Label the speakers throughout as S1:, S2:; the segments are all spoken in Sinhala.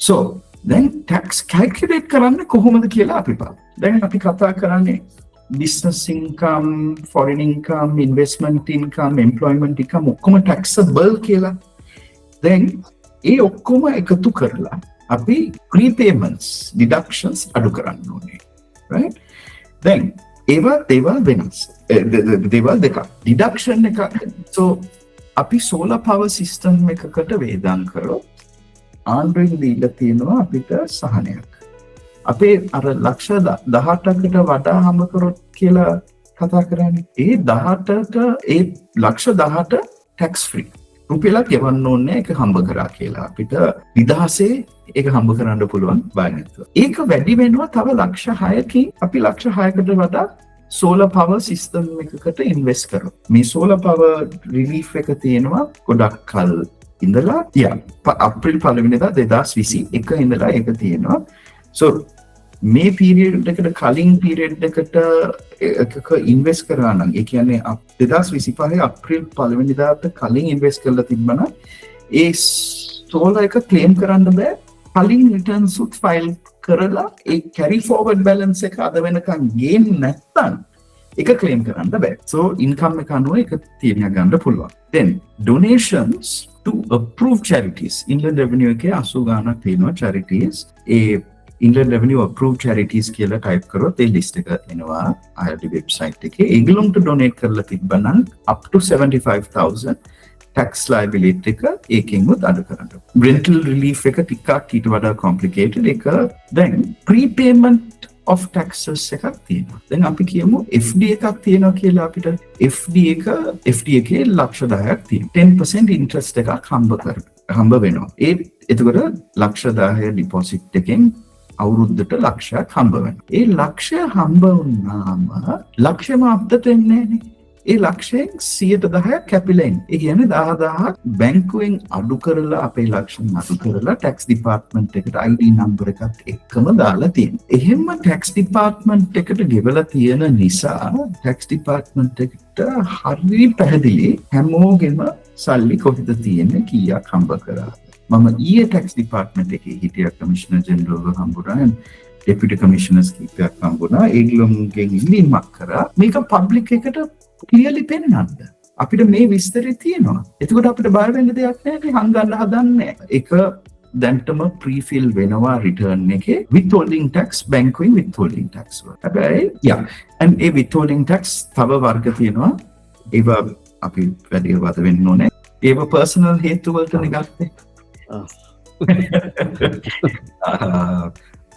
S1: So දැන් tax calculate කරන්න කොහොමද කියලා අපි බලමු. දැන් අපි කතා කරන්නේ business income, foreign income, investment income, employment income ඔක්කොම taxable කියලා. දැන් ඒ ඔක්කොම එකතු කරලා අපි prepayments, deductions අඩු කරන්න ඕනේ. Right? දැන් ඒවා දේවල් වෙනස්. දේවල් දෙකක්. Deduction එක. So අපි solar power system එකකට වේදම් කරොත් ආණ්ඩුවෙන් දීලා තියෙනවා අපිට සහනයක්. අපේ අර ලක්ෂ 18කට වඩා හම්බ කරොත් කියලා කතා කරන්නේ. ඒ 18ට ඒ ලක්ෂ 18 tax free. රුපියලක් ගෙවන්න ඕනේ ඒක හම්බ කරා කියලා. අපිට නිදහසේ ඒක හම්බ කරන්න පුළුවන් බය නැතුව. ඒක වැඩි වෙනවා තව ලක්ෂ 6කින් අපි ලක්ෂ 6කට වඩා solar power system එකකට invest කරොත්. මේ solar power relief එක තියෙනවා ගොඩක් කල් ඉඳලා අප්‍රේල් 1 වෙනිදා 2021 ඉඳලා ඒක තියෙනවා. So මේ පීරියඩ් එකට කලින් පීරියඩ් එකට එකක ඉන්වෙස්ට් කරා නම් ඒ කියන්නේ 2025 අප්‍රේල් 1 වෙනිදාට කලින් ඉන්වෙස්ට් කරලා තිබ්බනම් ඒ සෝලර් එක ක්ලේම් කරන්න බෑ. කලින් රිටර්න්ස් උත් ෆයිල් කරලා ඒ carry forward balance එක අද වෙනකන් ගේන්න නැත්නම් ඒක ක්ලේම් කරන්න බෑ. So income එක අනුව ඒක තියන්න ගන්න පුළුවන්. Then donations to approved charities. Inland Revenue එකේ 80 ගානක් තියෙනවා charities. ඒ Inland Revenue approved charities කියලා type කරොත් ඒ list එක එනවා IRD website එකේ. ඒගොල්ලන්ට donate කරලා තිබ්බනම් up to 75,000 tax liability එක ඒකෙන් උත් අඩු කරන්න. Rental relief එක ටිකක් ඊට වඩා complicated එක. Then prepayment of taxes එකක් තියෙනවා. දැන් අපි කියමු FD එකක් තියෙනවා කියලා අපිට FD එකේ ලක්ෂ 10ක් තියෙනවා. 10% interest එකක් හම්බ වෙනවා. එතකොට ලක්ෂ 10 deposit එකෙන් අවුරුද්දට ලක්ෂයක් හම්බ වෙනවා. ඒ ලක්ෂය හම්බ වුණාම ලක්ෂයම අප්ඩේට් වෙන්නේ නැහැ. ඒ ලක්ෂයෙන් 10% කැපිලා ඉන්නේ. ඒ කියන්නේ 10000ක් බැංකුවෙන් අඩු කරලා අපේ ලක්ෂණ අඩු කරලා tax department එකට ID number එකත් එක්කම දාලා තියෙනවා. එහෙම tax department එකට ගෙවලා තියෙන නිසා tax department එකට හරි පැහැදිලි හැමෝගෙම සල්ලි කොහෙද තියෙන්නේ කීයක් හම්බ කරාද. මම ඊයේ tax department එකේ හිටියා commissioner general හම්බුණා deputy commissioners කීපයක් හම්බුණා. ඒගොල්ලෝගෙන් ඉල්ලීමක් කරා මේක public එකට clearly පෙන්වන්න. අපිට මේ විස්තරය තියෙනවා. එතකොට අපිට බය වෙන්න දෙයක් නැහැ. හංගන්න හදන්නේ. ඒක දැන්ටම pre-fill වෙනවා return එකේ withholding tax banking withholding tax වල. හැබැයි and ඒ withholding tax තව වර්ග තියෙනවා. ඒවා අපි වැඩි වද වෙන්න ඕනේ. ඒවා personal හේතු වලටනේ ගත්තේ.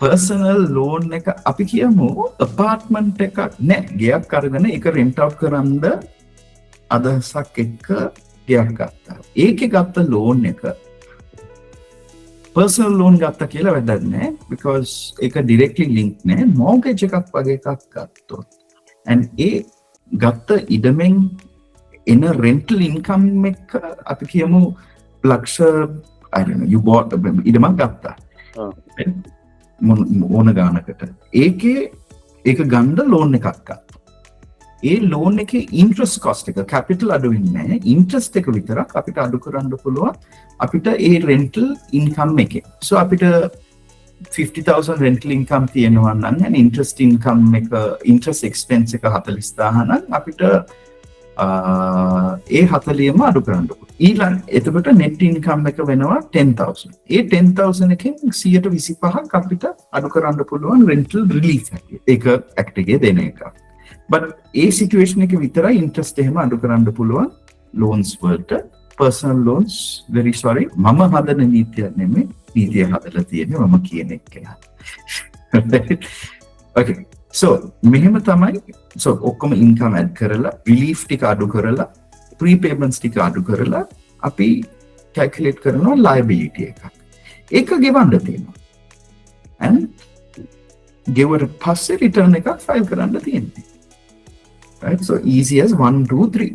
S1: personal loan එක අපි කියමු apartment එකක් නෑ ගෙයක් අරගෙන ඒක rent out කරන්න අදහසක් එක්ක ගෙයක් ගත්තා. ඒකේ ගත්ත loan එක personal loan ගත්තා කියලා වැදගත් නෑ because ඒක directly link නෑ mortgage එකක් වගේ එකක් ගත්තොත් and ඒ ගත්ත ඉඩමෙන් එන rental income එක අපි කියමු ලක්ෂ I don't know you bought ඉඩමක් ගත්තා. ඕන ගානකට ඒක ගණ්ඩ ලෝන් එකක් ගත්තා. ඒ ලෝන් එකේ ඉන්ට්‍රස්ට් කොස්ට් එක කැපිටල් අඩු වෙන්නේ නැහැ. ඉන්ට්‍රස්ට් එක විතරක් අපිට අඩු කරන්න පුළුවන් අපිට ඒ රෙන්ටල් ඉන්කම් එකේ. So අපිට 50,000 rental income තියෙනවා නම් and interest income එක interest expense එක 40,000 නම් අපිට ඒ 40ම අඩු කරන්න පුළුවන්. ඊළඟ එතකොට net income එක වෙනවා 10,000. ඒ 10,000 එකෙන් 125ක් අපිට අඩු කරන්න පුළුවන් rental relief හැටියට. ඒක act එකේ දෙන එක. but ඒ situation එක විතරයි interest එහෙම අඩු කරන්න පුළුවන් loans වලට. personal loans very sorry මම හදන නීතියක් නෙමෙයි නීතිය හදලා තියෙන්නේ මම කියන එක. okay so මෙහෙම තමයි so ඔක්කොම income add කරලා relief ටික අඩු කරලා prepayments ටික අඩු කරලා අපි calculate කරනවා liability එකක්. ඒක ගෙවන්න තියෙනවා. and ගෙවුවට පස්සේ return එකක් file කරන්න තියෙනවා. right so easy as 1 2 3